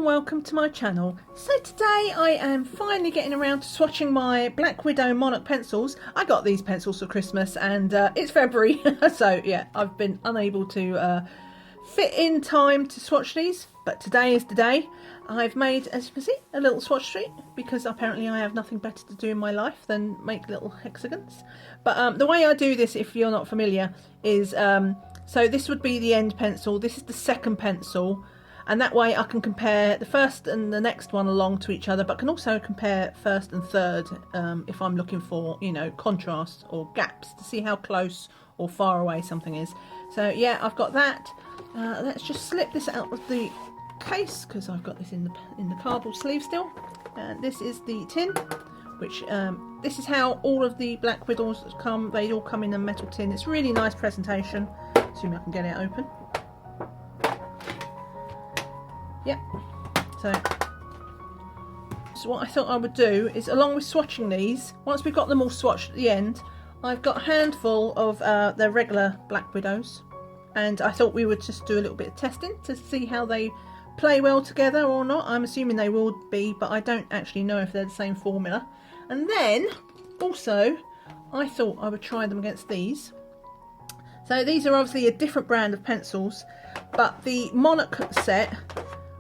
welcome to my channel. So today I am finally getting around to swatching my Black Widow Monarch pencils. I got these pencils for Christmas and it's February so yeah, I've been unable to fit in time to swatch these, but today is the day. I've made, as you can see, a little swatch sheet because apparently I have nothing better to do in my life than make little hexagons. But the way I do this, if you're not familiar, is so this would be the end pencil, this is the second pencil, and that way I can compare the first and the next one along to each other, but can also compare first and third if I'm looking for, you know, contrast or gaps to see how close or far away something is. So yeah, I've got that. Let's just slip this out of the case because I've got this in the cardboard sleeve still. This is the tin, which this is how all of the Black Widows come. They all come in a metal tin. It's really nice presentation. Assuming I can get it open. Yeah. So what I thought I would do is, along with swatching these, once we've got them all swatched at the end, I've got a handful of their regular Black Widows, and I thought we would just do a little bit of testing to see how they play well together or not. I'm assuming they will be, but I don't actually know if they're the same formula. And then also I thought I would try them against these. So these are obviously a different brand of pencils, but the Monarch set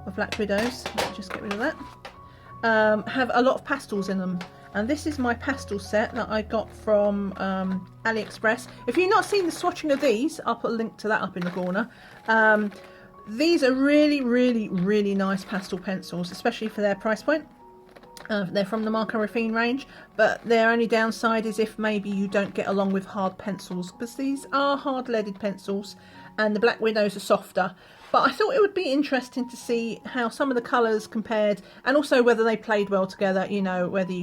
of Black Widows, let me just get rid of that, have a lot of pastels in them. And this is my pastel set that I got from AliExpress. If you've not seen the swatching of these, I'll put a link to that up in the corner. These are really nice pastel pencils, especially for their price point. They're from the Marco Raffine range, but their only downside is if maybe you don't get along with hard pencils, because these are hard leaded pencils and the Black Widows are softer. But I thought it would be interesting to see how some of the colours compared, and also whether they played well together, you know, whether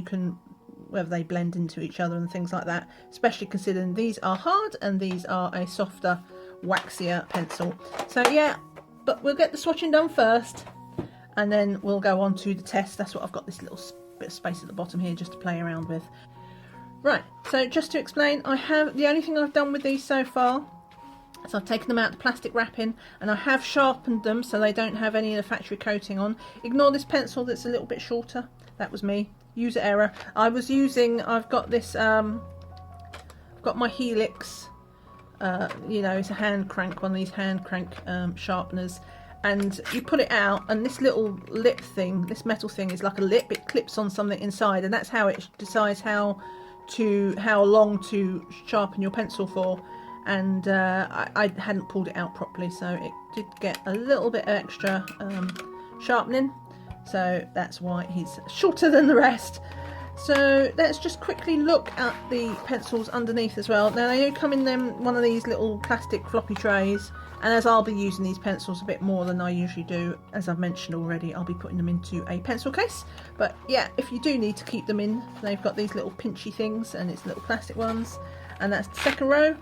they blend into each other and things like that, especially considering these are hard and these are a softer, waxier pencil. So yeah, but we'll get the swatching done first and then we'll go on to the test. That's what I've got, this little bit of space at the bottom here just to play around with. Right, so just to explain, the only thing I've done with these so far is I've taken them out the plastic wrapping and I have sharpened them so they don't have any of the factory coating on. Ignore this pencil that's a little bit shorter, that was me, user error. I've got this, I've got my Helix, you know, it's a hand crank, one of these hand crank sharpeners, and you put it out and this little lip thing, this metal thing is like a lip, it clips on something inside, and that's how it decides how long to sharpen your pencil for. And I hadn't pulled it out properly, so it did get a little bit extra sharpening, so that's why he's shorter than the rest. So let's just quickly look at the pencils underneath as well. Now they do come in one of these little plastic floppy trays, and as I'll be using these pencils a bit more than I usually do, as I've mentioned already, I'll be putting them into a pencil case. But yeah, if you do need to keep them in, they've got these little pinchy things, and it's little plastic ones, and that's the second row.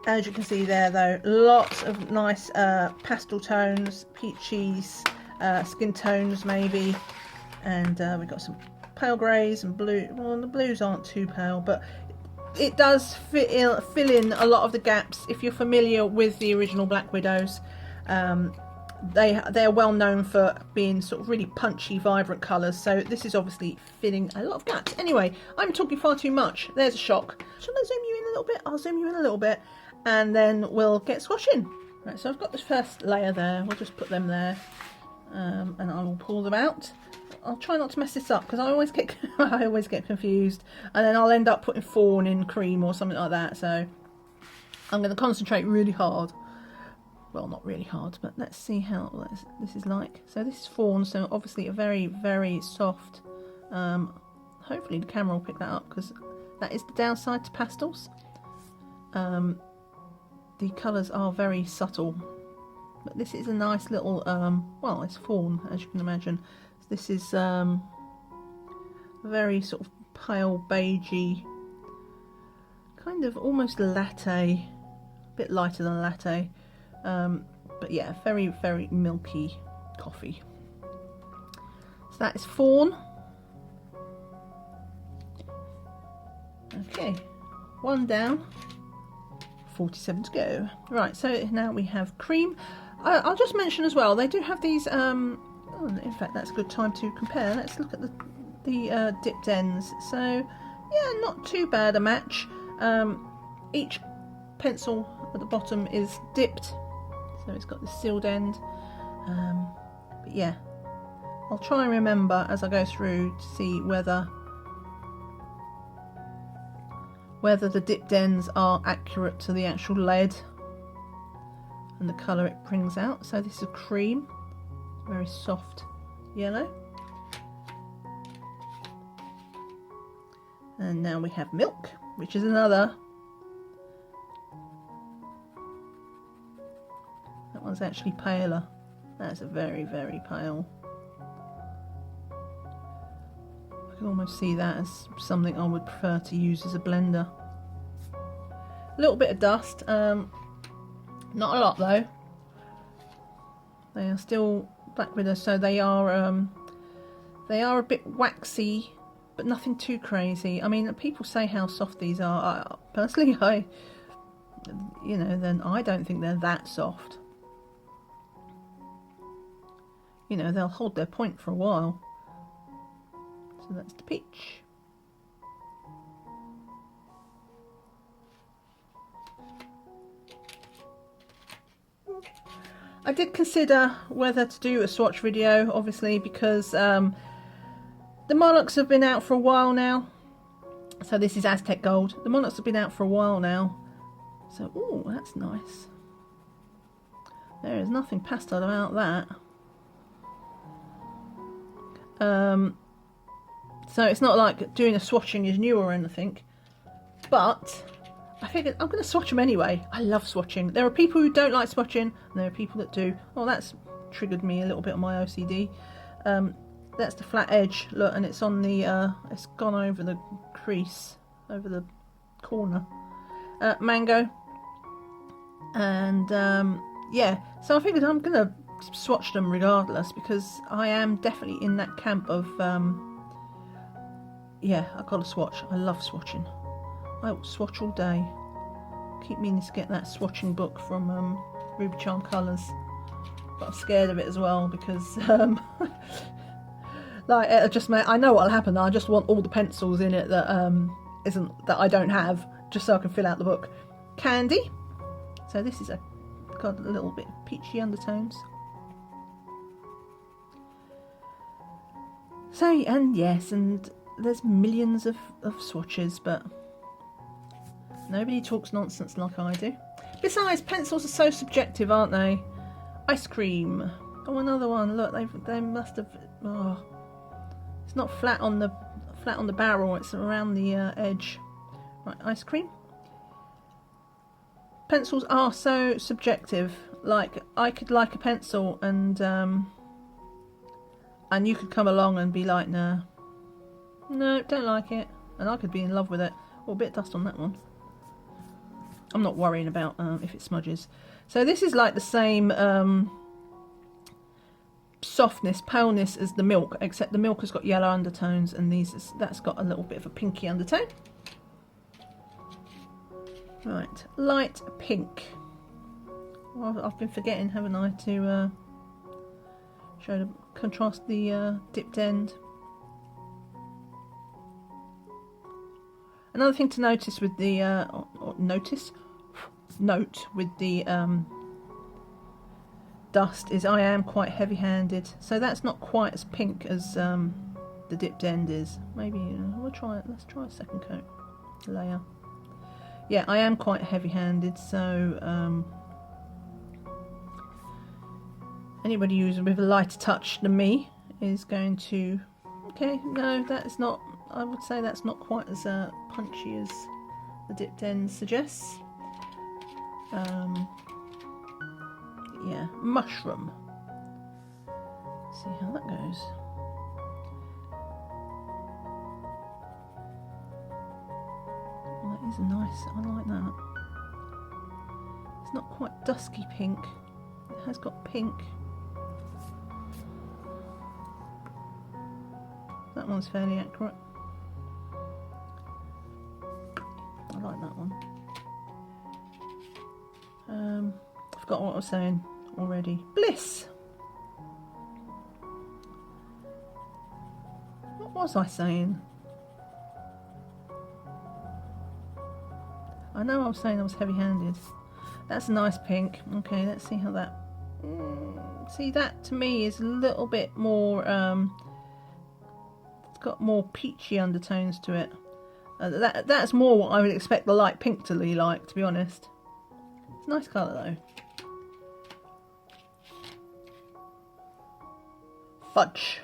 As you can see there though, lots of nice pastel tones, peaches, skin tones maybe, and we've got some pale greys and blue. Well, the blues aren't too pale, but it does fill in a lot of the gaps. If you're familiar with the original Black Widows, they're well known for being sort of really punchy, vibrant colours, so this is obviously filling a lot of gaps. Anyway, I'm talking far too much. There's a shock. Shall I zoom you in a little bit? I'll zoom you in a little bit, and then we'll get swatching. Right, so I've got this first layer there. We'll just put them there, and I will pull them out. I'll try not to mess this up because I always get confused, and then I'll end up putting fawn in cream or something like that. So I'm going to concentrate really hard. Well, not really hard, but let's see how this is like. So this is fawn, so obviously a very soft. Hopefully the camera will pick that up because that is the downside to pastels. The colours are very subtle, but this is a nice little, well, it's fawn, as you can imagine. This is very sort of pale beigey, kind of almost latte, a bit lighter than latte, but yeah, very milky coffee. So that is fawn. Okay, one down, 47 to go. Right, so now we have cream. I'll just mention as well, they do have these, oh, in fact that's a good time to compare. Let's look at the dipped ends. So yeah, not too bad a match. Each pencil at the bottom is dipped, so it's got the sealed end. But yeah, I'll try and remember as I go through to see whether the dipped ends are accurate to the actual lead and the colour it brings out. So this is a cream, very soft yellow. And now we have milk, which is another. That one's actually paler. That's a very, very pale. I can almost see that as something I would prefer to use as a blender. A little bit of dust, not a lot though. They are still Black Widow, so they are a bit waxy, but nothing too crazy. I mean, people say how soft these are. Personally, then I don't think they're that soft. You know, they'll hold their point for a while. So that's the peach. I did consider whether to do a swatch video, obviously, because the Monarchs have been out for a while now. So this is Aztec Gold. The Monarchs have been out for a while now. So, ooh, that's nice. There is nothing pastel about that. So it's not like doing a swatching is new or anything, but I figured I'm going to swatch them anyway. I love swatching. There are people who don't like swatching, and there are people that do. Oh, that's triggered me a little bit on my OCD. That's the flat edge, look, and it's on the, it's gone over the crease, over the corner. Mango. And yeah, so I figured I'm going to swatch them regardless, because I am definitely in that camp of, yeah, I've got to swatch. I love swatching. I will swatch all day. Keep meaning to get that swatching book from Ruby Charm Colours, but I'm scared of it as well, because like I know what'll happen. I just want all the pencils in it that that I don't have, just so I can fill out the book. Candy. So this is got a little bit of peachy undertones. So, and yes, and there's millions of swatches, but nobody talks nonsense like I do. Besides, pencils are so subjective, aren't they? Ice cream. Oh, another one. Look, they must have. Oh, it's not flat on the barrel. It's around the edge. Right, ice cream. Pencils are so subjective. Like, I could like a pencil, and you could come along and be like, nah, no, don't like it, and I could be in love with it. Oh, a bit of dust on that one. I'm not worrying about if it smudges. So this is like the same softness, paleness as the milk, except the milk has got yellow undertones, and that's got a little bit of a pinky undertone. Right, light pink. Well, I've been forgetting, haven't I, to contrast the dipped end. Another thing to notice with the note with the dust is I am quite heavy-handed, so that's not quite as pink as the dipped end is. Maybe we'll try it. Let's try a second coat layer. Yeah, I am quite heavy-handed, so anybody who's with a lighter touch than me is going to. Okay, no, that is not. I would say that's not quite as punchy as the dipped end suggests. Yeah, mushroom. See how that goes. Well, that is nice. I like that. It's not quite dusky pink. It has got pink. That one's fairly accurate. I like that one. I forgot what I was saying. already. Bliss. What was I saying? I know I was saying I was heavy-handed. That's a nice pink. Okay, let's see how that... see, that to me is a little bit more... it's got more peachy undertones to it. That's more what I would expect the light pink to be like, to be honest. It's a nice colour though. Fudge.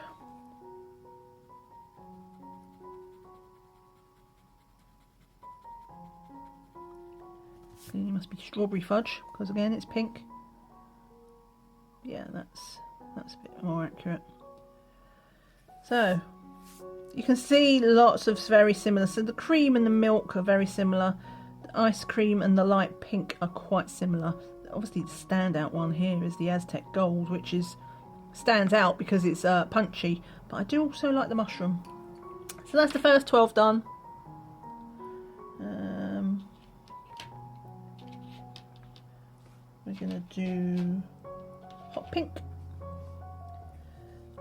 It must be strawberry fudge, because again it's pink. Yeah, that's a bit more accurate. So you can see lots of very similar. So the cream and the milk are very similar. The ice cream and the light pink are quite similar. Obviously the standout one here is the Aztec Gold, which stands out because it's punchy. But I do also like the mushroom. So that's the first 12 done. We're going to do hot pink.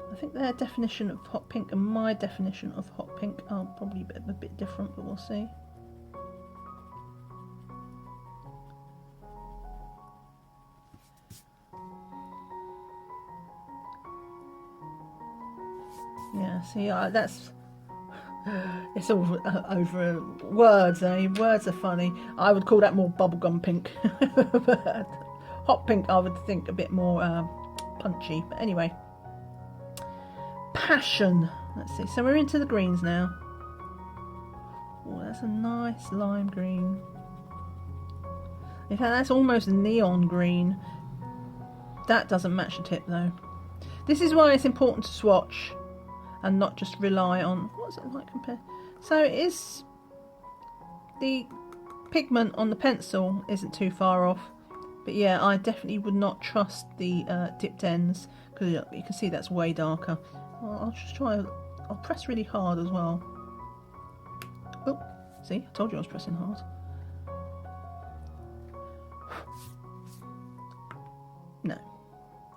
I think their definition of hot pink and my definition of hot pink are probably a bit different, but we'll see. Yeah, see, that's... It's all over words, eh? Words are funny. I would call that more bubblegum pink. But hot pink I would think a bit more punchy. But anyway. Passion. Let's see. So we're into the greens now. Oh, that's a nice lime green. In fact, that's almost neon green. That doesn't match the tip though. This is why it's important to swatch and not just rely on... What's it like compared? So it is... The pigment on the pencil isn't too far off. But yeah, I definitely would not trust the dipped ends, because you can see that's way darker. Well, I'll just try... I'll press really hard as well. Oh, see? I told you I was pressing hard. No.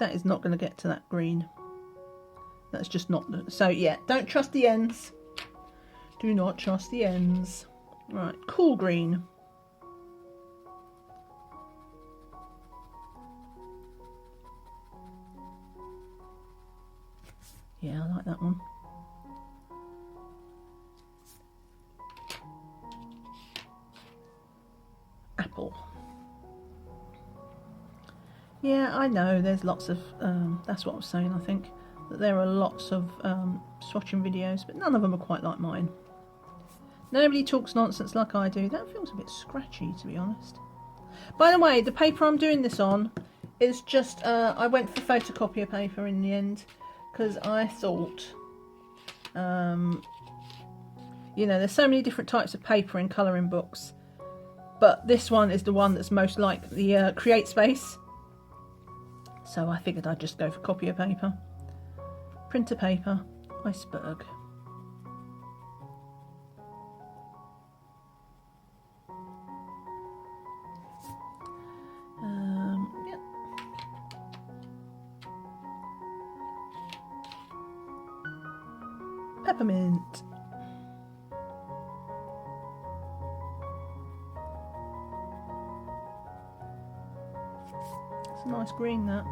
That is not going to get to that green. That's just not... So yeah, don't trust the ends. Do not trust the ends. Right, cool green. Yeah, I like that one. Apple. Yeah, I know there's lots of... that's what I was saying, I think. That there are lots of swatching videos, but none of them are quite like mine. Nobody talks nonsense like I do. That feels a bit scratchy, to be honest. By the way, the paper I'm doing this on is just... I went for photocopier paper in the end, because I thought... you know, there's so many different types of paper in colouring books, but this one is the one that's most like the Create Space. So I figured I'd just go for copier paper. Printer paper, iceberg. Yeah. Peppermint. It's a nice green, that.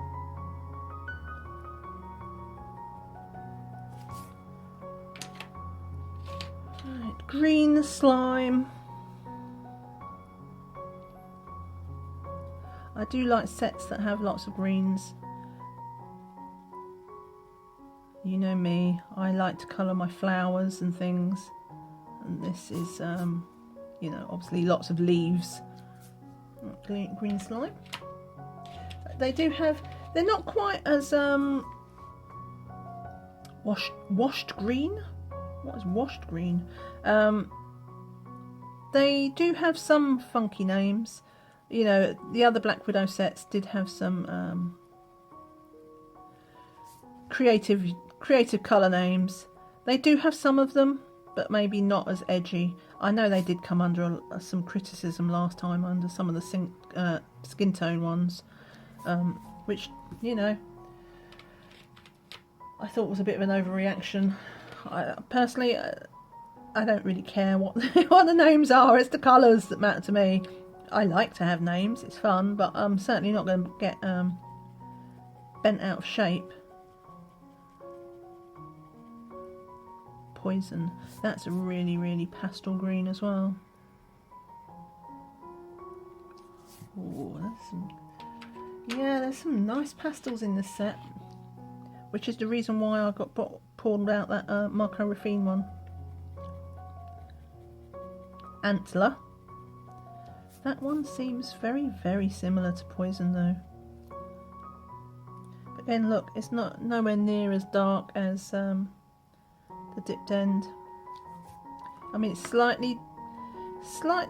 Green slime. I do like sets that have lots of greens. You know me, I like to colour my flowers and things, and this is you know, obviously lots of leaves. Green slime. They do have, they're not quite as washed green. What is washed green? They do have some funky names. You know, the other Black Widow sets did have some creative colour names. They do have some of them, but maybe not as edgy. I know they did come under some criticism last time under some of the skin tone ones. which, you know, I thought was a bit of an overreaction. Personally, I don't really care what, what the names are. It's the colours that matter to me. I like to have names, it's fun, but I'm certainly not going to get bent out of shape. Poison. That's a really, really pastel green as well. Oh, there's some nice pastels in this set, which is the reason why I got pulled out that Marco Raffine one. Antler. That one seems very, very similar to Poison though. But again, look, it's nowhere near as dark as the dipped end. I mean, it's slightly, so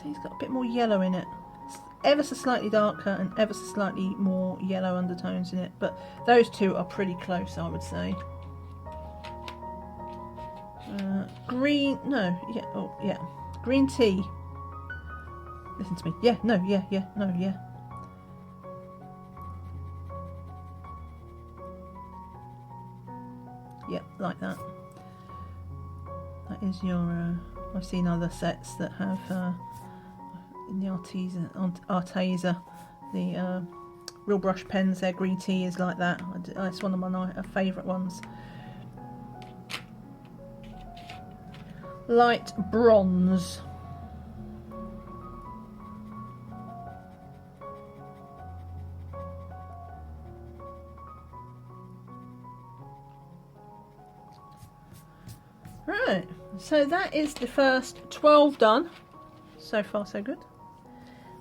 he's got a bit more yellow in it. It's ever so slightly darker and ever so slightly more yellow undertones in it, but those two are pretty close, I would say. Green, no, yeah, oh yeah, green tea. Listen to me. Yeah, no, yeah, no, yeah. Yeah, like that. That is your. I've seen other sets that have in the Arteza, the real brush pens. Their green tea is like that. It's one of my favourite ones. Light bronze. Right, so that is the first 12 done. So far so good.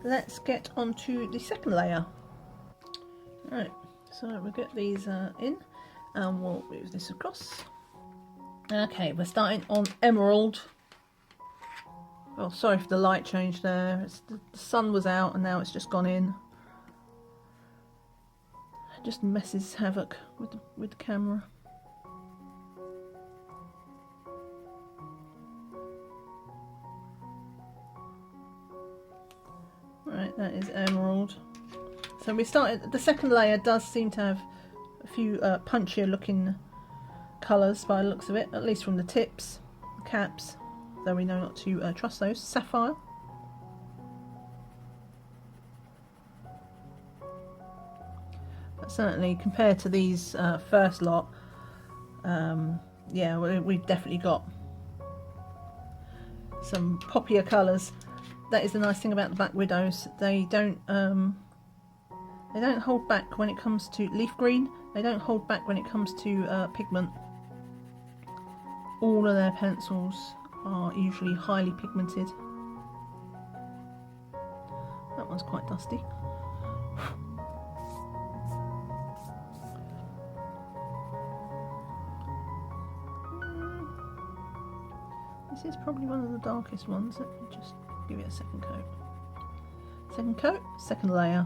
Let's get on to the second layer. Right, so we'll get these in and we'll move this across. Okay, we're starting on emerald. Oh, sorry for the light change there. The sun was out and now it's just gone in. It just messes havoc with the camera. Right, that is emerald. So we started. The second layer does seem to have a few punchier looking colours by the looks of it, at least from the tips, the caps, though we know not to trust those. Sapphire. But certainly compared to these first lot, yeah, we've definitely got some poppier colours. That is the nice thing about the Black Widows. They don't hold back when it comes to leaf green. They don't hold back when it comes to pigment. All of their pencils are usually highly pigmented. That one's quite dusty. This is probably one of the darkest ones. Let me just give it a second coat. Second coat, second layer.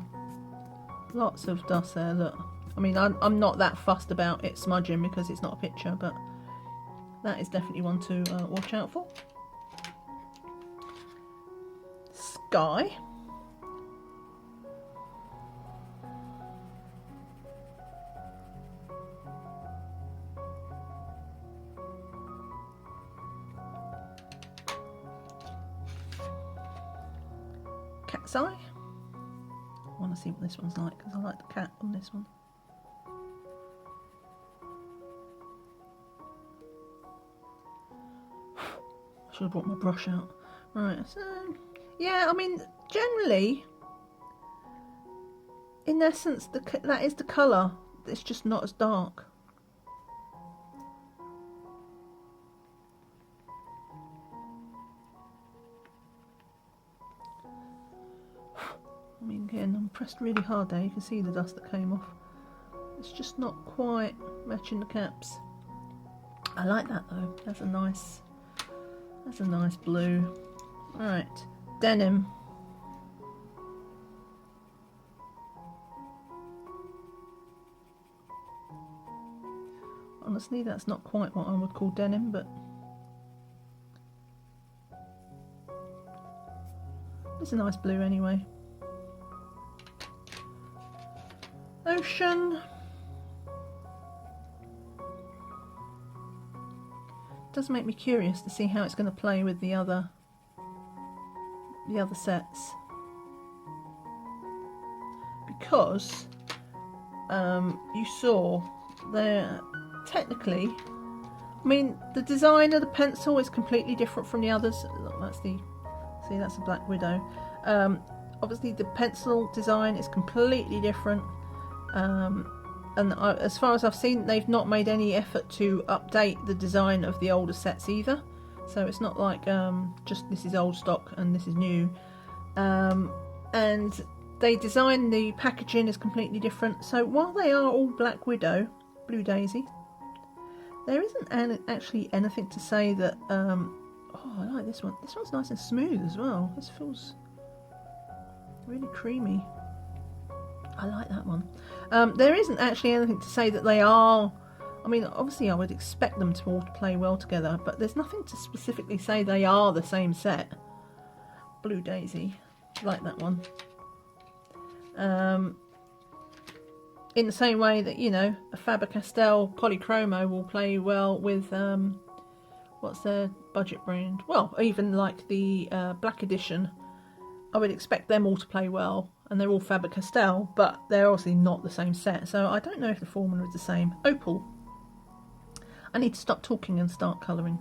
Lots of dust there, look. I mean, I'm not that fussed about it smudging because it's not a picture, but that is definitely one to watch out for. Sky. Cat's eye. I want to see what this one's like because I like the cat on this one. Should have brought my brush out. Right, so yeah, I mean, generally, in essence, that is the colour. It's just not as dark. I mean, again, I'm pressed really hard there. You can see the dust that came off. It's just not quite matching the caps. I like that though. That's a nice blue. Right, denim. Honestly, that's not quite what I would call denim, but it's a nice blue anyway. Ocean. Does make me curious to see how it's going to play with the other sets, because you saw there technically, I mean, the design of the pencil is completely different from the others. Look, that's a Black Widow. Obviously the pencil design is completely different, and as far as I've seen, they've not made any effort to update the design of the older sets either. So it's not like just this is old stock and this is new. And they design the packaging is completely different. So while they are all Black Widow, Blue Daisy, there isn't actually anything to say that. Oh, I like this one. This one's nice and smooth as well. This feels really creamy. I like that one. There isn't actually anything to say that they are. I mean, obviously I would expect them to all play well together, but there's nothing to specifically say they are the same set. Blue Daisy, like that one. In the same way that, you know, a Faber-Castell Polychromo will play well with, what's their budget brand? Well, even like the Black Edition, I would expect them all to play well, and they're all Faber-Castell, but they're obviously not the same set, so I don't know if the formula is the same. Opal. I need to stop talking and start colouring.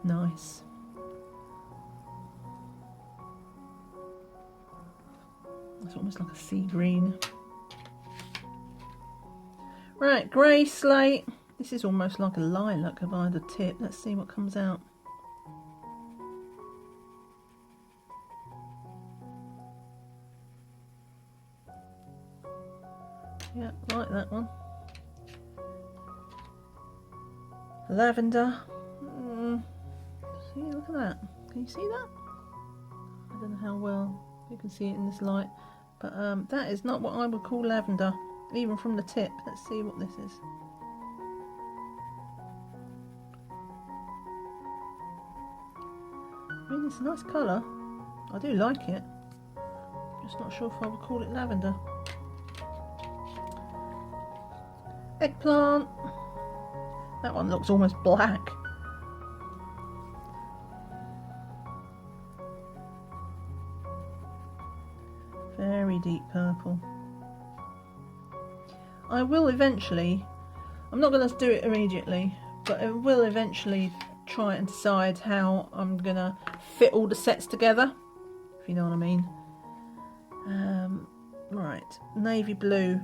Nice. It's almost like a sea green. Right, grey slate. This is almost like a lilac by the tip. Let's see what comes out. Yeah, like that one. Lavender. See, look at that. Can you see that? I don't know how well you can see it in this light, but that is not what I would call lavender, even from the tip. Let's see what this is. I mean, it's a nice colour. I do like it. Just not sure if I would call it lavender. Eggplant. That one looks almost black. Very deep purple. I will eventually, I'm not going to do it immediately, but I will eventually try and decide how I'm going to fit all the sets together, if you know what I mean. Right, navy blue.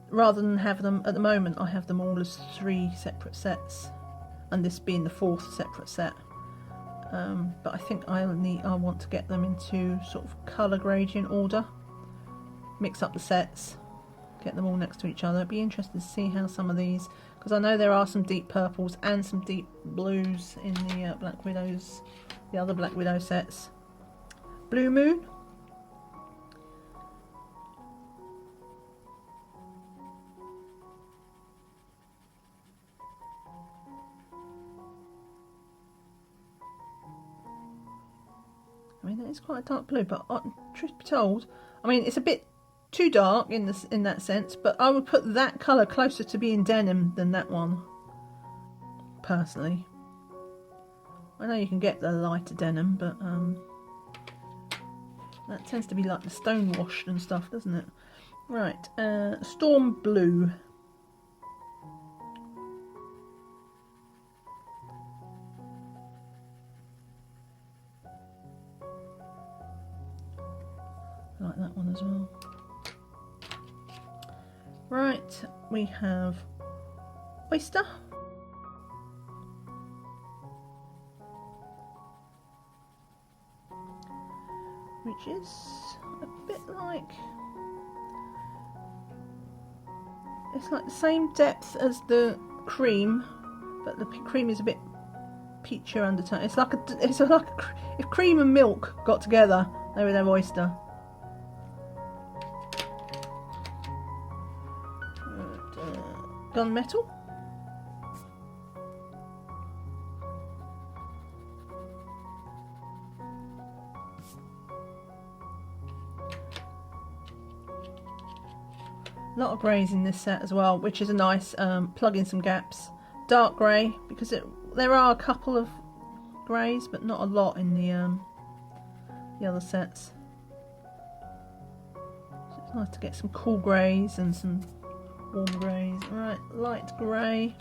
Rather than have them, at the moment I have them all as 3 separate sets, and this being the 4th separate set. But I think I want to get them into sort of colour gradient order. Mix up the sets, get them all next to each other. It'd be interesting to see how some of these, because I know there are some deep purples and some deep blues in the Black Widows, the other Black Widow sets. Blue Moon. I mean, it's quite a dark blue, but truth be told, I mean, it's a bit too dark in that sense, but I would put that colour closer to being denim than that one, personally. I know you can get the lighter denim, but that tends to be like the stone washed and stuff, doesn't it? Right, Storm Blue. I like that one as well. Right, we have Oyster. Which is a bit like, it's like the same depth as the cream, but the cream is a bit peachier undertone. It's like if cream and milk got together, they would have oyster. Gunmetal. A lot of greys in this set as well, which is a nice plug in some gaps. Dark grey, because there are a couple of greys, but not a lot in the other sets. So it's nice to get some cool greys and some warm greys. Right, light grey.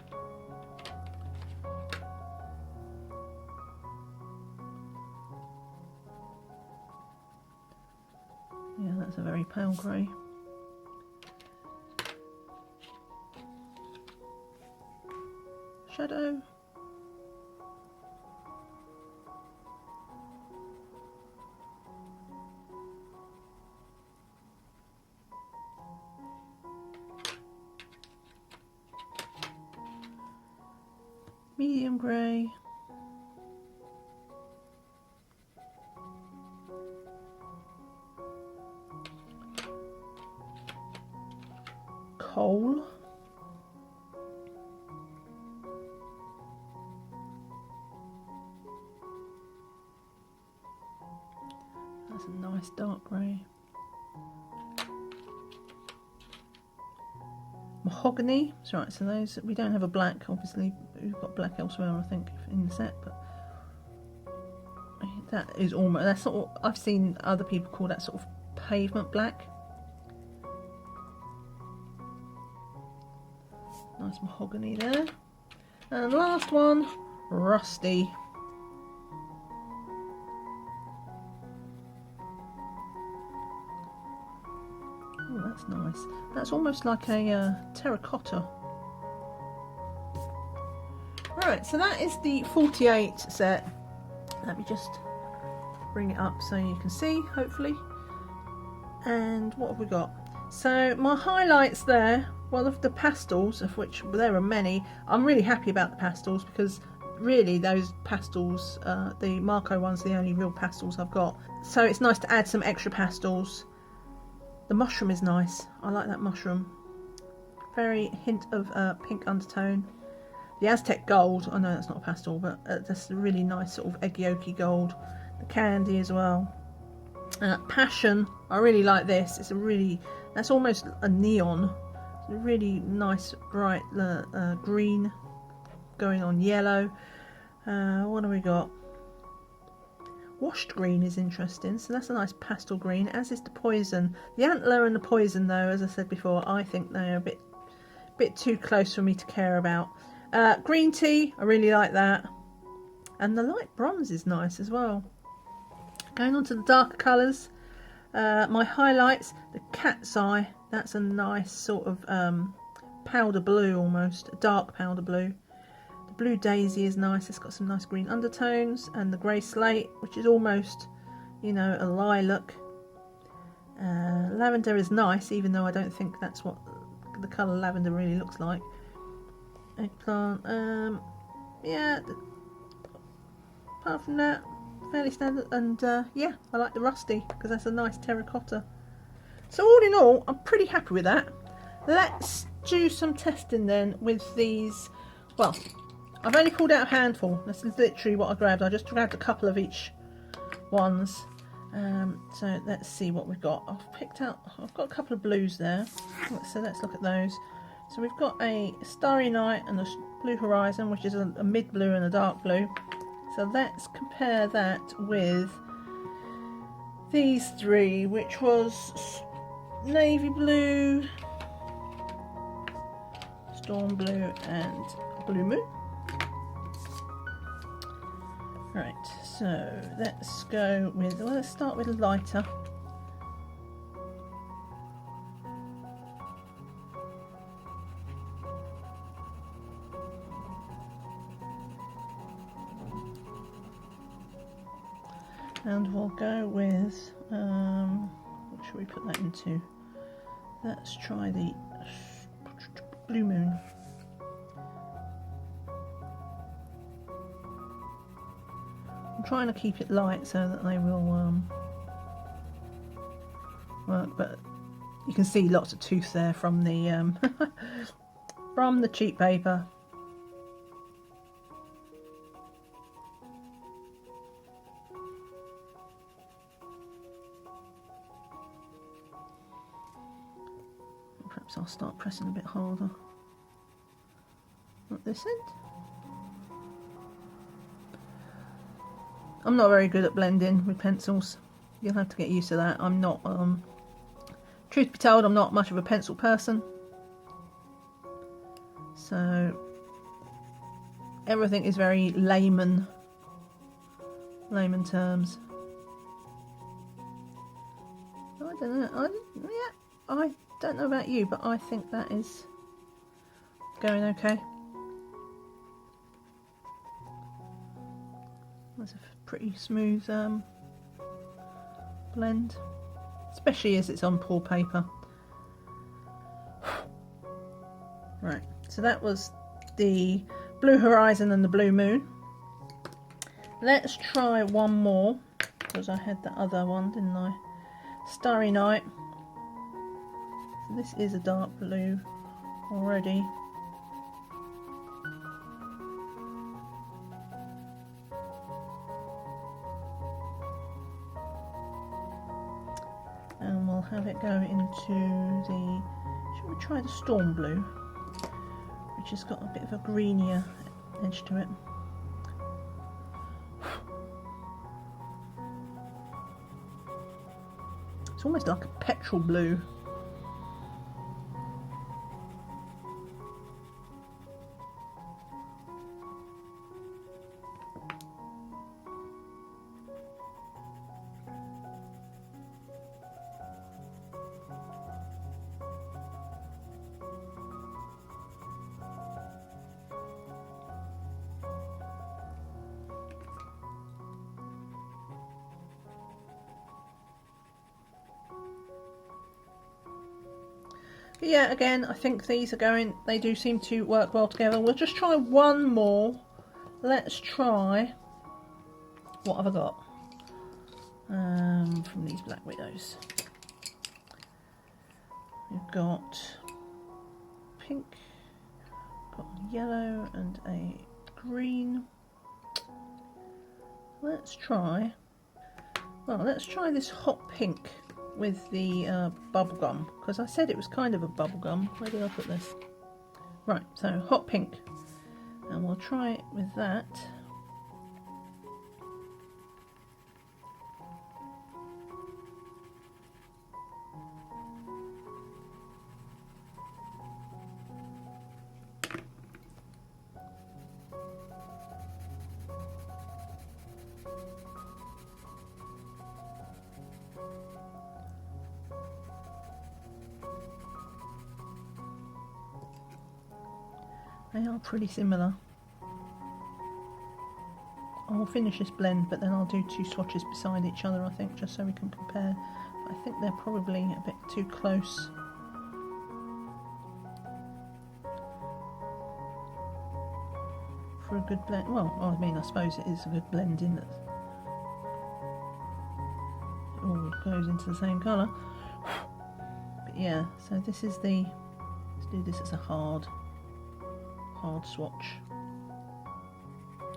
Yeah, that's a very pale grey. Shadow. Medium grey. Coal. That's a nice dark grey. Mahogany. That's right, so those, we don't have a black, obviously. We've got black elsewhere, I think, in the set, but that is almost, that's sort of, I've seen other people call that sort of pavement black. Nice mahogany there. And last one, rusty. Oh, that's nice. That's almost like a terracotta. Right, so that is the 48 set. Let me just bring it up so you can see, hopefully. And what have we got? So my highlights there, well, of the pastels, of which there are many. I'm really happy about the pastels because really those pastels, the Marco ones, are the only real pastels I've got. So it's nice to add some extra pastels. The mushroom is nice. I like that mushroom. Very hint of pink undertone. The Aztec gold, I know that's not a pastel, but that's a really nice sort of egg yolky gold. The candy as well. Passion, I really like this. It's a really, that's almost a neon. It's a really nice bright green going on yellow. What have we got? Washed green is interesting, so that's a nice pastel green, as is the poison. The antler and the poison, though, as I said before, I think they're a bit too close for me to care about. Green tea, I really like that. And the light bronze is nice as well. Going on to the darker colours, my highlights, the cat's eye, that's a nice sort of powder blue almost, a dark powder blue. The blue daisy is nice, it's got some nice green undertones, and the grey slate, which is almost, you know, a lilac. Lavender is nice, even though I don't think that's what the colour lavender really looks like. Eggplant, yeah, apart from that, fairly standard, and yeah, I like the rusty because that's a nice terracotta. So all in all, I'm pretty happy with that. Let's do some testing then with these. Well, I've only pulled out a handful. This is literally what I grabbed. I just grabbed a couple of each ones. So let's see what we've got. I've got a couple of blues there. So let's look at those. So we've got a Starry Night and a Blue Horizon, which is a mid blue and a dark blue. So let's compare that with these three, which was Navy Blue, Storm Blue and Blue Moon. Right, so let's go with, well, let's start with lighter. And we'll go with, what should we put that into? Let's try the Blue Moon. I'm trying to keep it light so that they will work, but you can see lots of tooth there from the from the cheap paper. Perhaps I'll start pressing a bit harder at this end. I'm not very good at blending with pencils. You'll have to get used to that. I'm not, truth be told, I'm not much of a pencil person. So everything is very layman terms. I don't know. I don't know about you, but I think that is going okay. That's a pretty smooth blend, especially as it's on poor paper. Right, so that was the Blue Horizon and the Blue Moon. Let's try one more, because I had the other one, didn't I? Starry Night. So this is a dark blue already. And we'll have it go into the, should we try the Storm Blue, which has got a bit of a greenier edge to it. It's almost like a petrol blue. But yeah, again, I think these are going, they do seem to work well together. We'll just try one more. Let's try, what have I got from these Black Widows? We've got pink, got yellow and a green. Let's try, well, let's try this hot pink with the bubble gum, because I said it was kind of a bubble gum. Where did I put this? Right, so hot pink, and we'll try it with that. They are pretty similar. I'll finish this blend, but then I'll do two swatches beside each other, I think, just so we can compare. I think they're probably a bit too close. For a good blend. Well, I mean, I suppose it is a good blend in that it all goes into the same colour. But yeah, so this is the, let's do this as a hard swatch.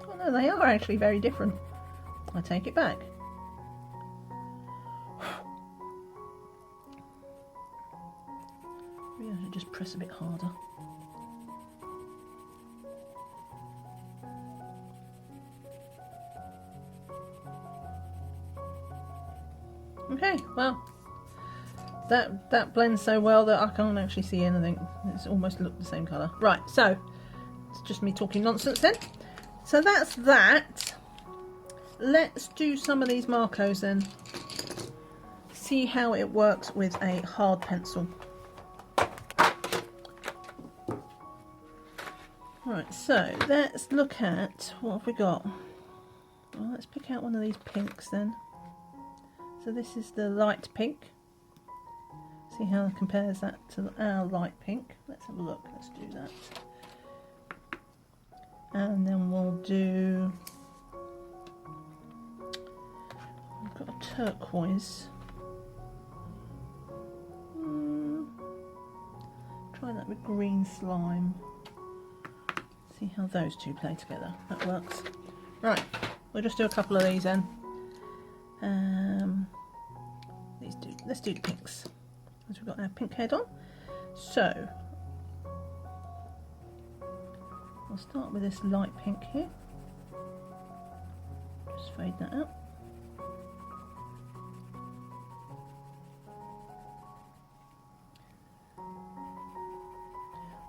Oh no, they are actually very different. I take it back. Maybe I should just press a bit harder. Okay, well, that blends so well that I can't actually see anything. It's almost look the same colour. Right, so it's just me talking nonsense then. So that's that. Let's do some of these Marcos then. See how it works with a hard pencil. Right, so let's look at, what have we got? Well, let's pick out one of these pinks then. So this is the light pink. See how it compares that to our light pink. Let's have a look, let's do that. And then we'll do, we've got a turquoise. Try that with green slime. See how those two play together. That works. Right, we'll just do a couple of these then. Let's do the pinks, as we've got our pink head on. So I'll start with this light pink here. Just fade that out.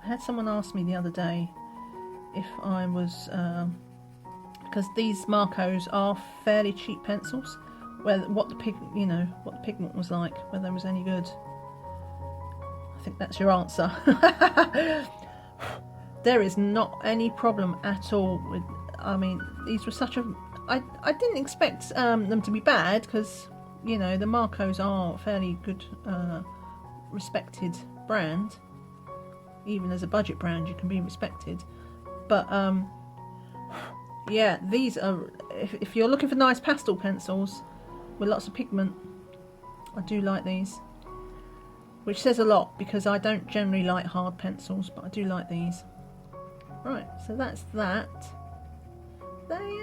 I had someone ask me the other day if I was, because these Marcos are fairly cheap pencils, what the pigment was like, whether it was any good. I think that's your answer. There is not any problem at all with. I mean, these were such a. I didn't expect them to be bad because the Marcos are a fairly good, respected brand. Even as a budget brand, you can be respected. But yeah, these are. If you're looking for nice pastel pencils with lots of pigment, I do like these. Which says a lot because I don't generally like hard pencils, but I do like these. Right, so that's that. They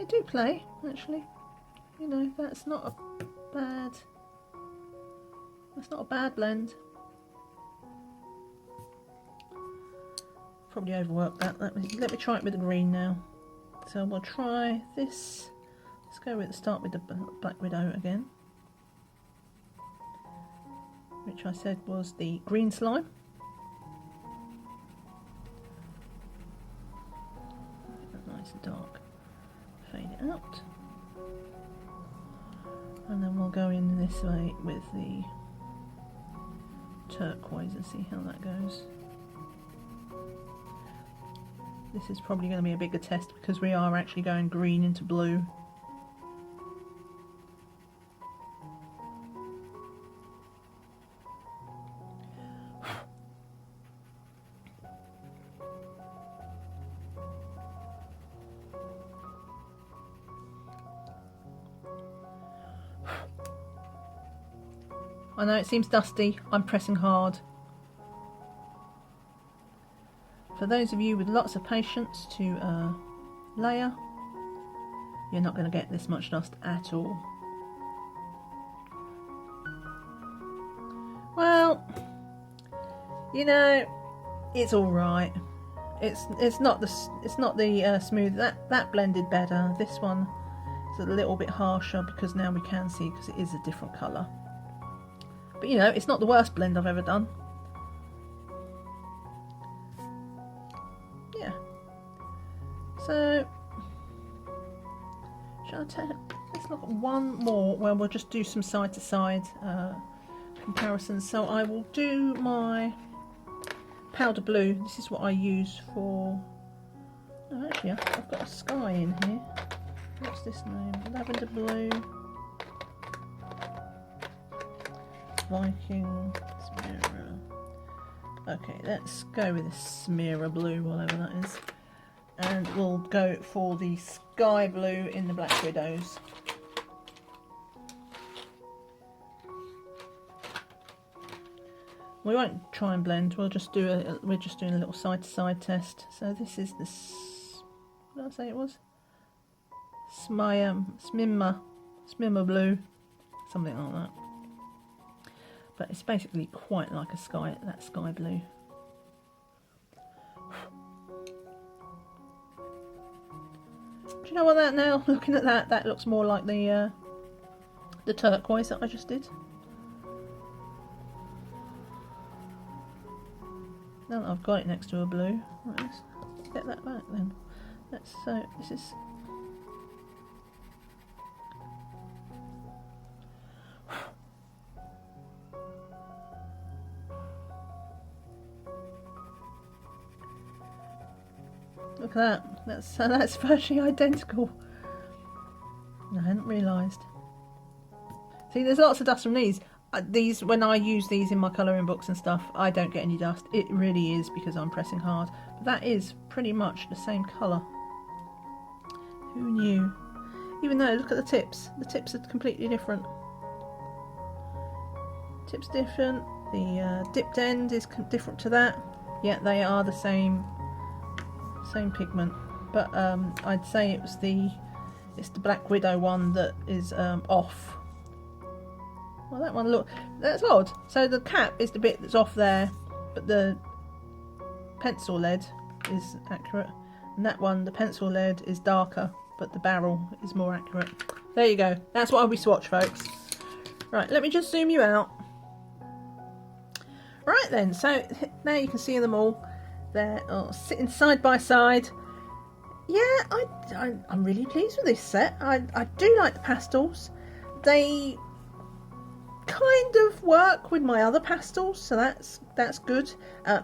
do play, actually. That's not a bad blend. Probably overworked that. Let me try it with the green now. So we'll try this. Start with the Black Widow again, which I said was the green slime. Get that nice and dark. Fade it out. And then we'll go in this way with the turquoise and see how that goes. This is probably going to be a bigger test because we are actually going green into blue. I know it seems dusty, I'm pressing hard. For those of you with lots of patience to layer, you're not going to get this much dust at all. Well, it's all right. It's not the smooth. That blended better. This one is a little bit harsher because now we can see because it is a different colour. But it's not the worst blend I've ever done. Yeah. So, shall I tell you? Let's look at one more where we'll just do some side to side comparisons. So I will do my powder blue. This is what I use for. Oh, actually, I've got a sky in here. What's this name? Lavender blue. Viking Smearer. Okay, let's go with this Smearer blue, whatever that is, and we'll go for the sky blue in the Black Widows. We won't try and blend. We're just doing a little side to side test. So this is this. What did I say it was? Smimmer blue, something like that. But it's basically quite like that sky blue. Do you know what that now? Looking at that looks more like the turquoise that I just did. Now that I've got it next to a blue, right, let's get that back then. This is. Look at that. That's virtually identical. I hadn't realised. See, there's lots of dust from these. When I use these in my colouring books and stuff, I don't get any dust. It really is because I'm pressing hard. But that is pretty much the same colour. Who knew? Even though, look at the tips. The tips are completely different. Tips different. The dipped end is different to that. Yet they are the same pigment. But I'd say it was the It's the Black Widow one that is off. Well, that one, look, that's odd. So the cap is the bit that's off there, but the pencil lead is accurate. And that one, the pencil lead is darker, but the barrel is more accurate. There you go. That's what we swatch, folks. Right, let me just zoom you out. Right then, so now you can see them all. They're sitting side by side. Yeah, I'm really pleased with this set. I do like the pastels. They kind of work with my other pastels, so that's good.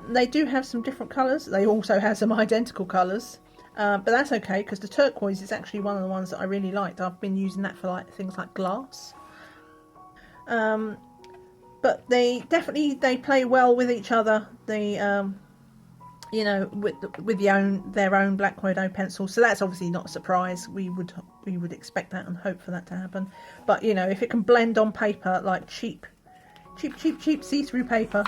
They do have some different colours. They also have some identical colours, but that's okay because the turquoise is actually one of the ones that I really liked. I've been using that for like things like glass. But they play well with each other. They you know, with their own Black Widow pencils, so that's obviously not a surprise. We would expect that and hope for that to happen. But you know, if it can blend on paper like cheap see-through paper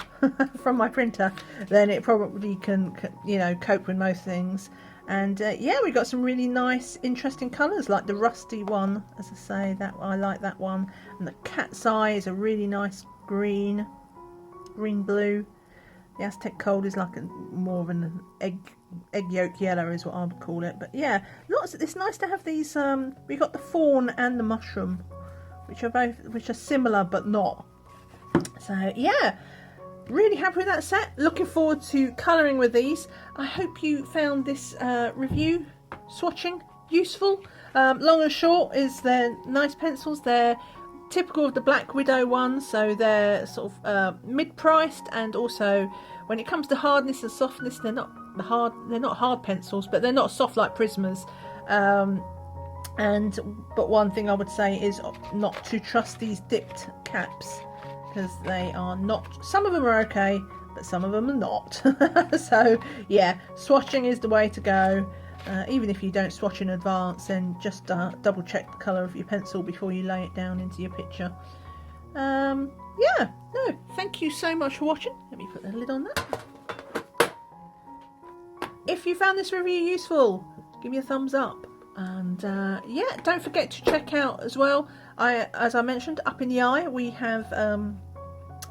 from my printer, then it probably can, you know, cope with most things. And yeah, we got some really nice, interesting colours, like the rusty one. As I say, that I like that one, and the cat's eye is a really nice green blue. The Aztec Cold is like more of an egg yolk yellow is what I would call it. But yeah, it's nice to have these. We got the fawn and the mushroom, which are similar but not. So yeah, really happy with that set. Looking forward to colouring with these. I hope you found this review swatching useful. Long and short is they're nice pencils. They're typical of the Black Widow ones, so they're sort of mid-priced, and also when it comes to hardness and softness, they're not hard pencils, but they're not soft like Prismas. But one thing I would say is not to trust these dipped caps, because they are not. Some of them are okay, but some of them are not. So yeah, swatching is the way to go. Even if you don't swatch in advance, then just double check the colour of your pencil before you lay it down into your picture. Yeah, no, thank you so much for watching. Let me put the lid on that. If you found this review useful, give me a thumbs up. And yeah, don't forget to check out as well, as I mentioned, up in the eye we have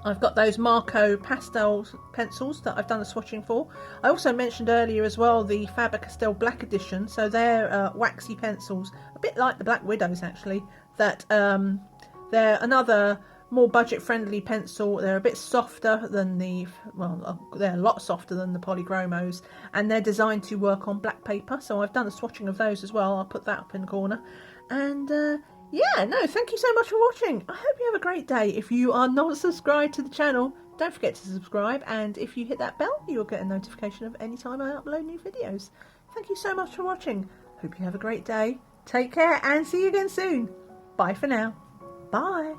I've got those Marco pastel pencils that I've done the swatching for. I also mentioned earlier as well the Faber-Castell Black Edition, so they're waxy pencils, a bit like the Black Widows actually, that they're another more budget-friendly pencil. They're a bit softer than they're a lot softer than the Polychromos, and they're designed to work on black paper, so I've done the swatching of those as well. I'll put that up in the corner. And yeah, no, thank you so much for watching. I hope you have a great day. If you are not subscribed to the channel, don't forget to subscribe, and if you hit that bell, you'll get a notification of any time I upload new videos. Thank you so much for watching. Hope you have a great day. Take care and see you again soon. Bye for now. Bye.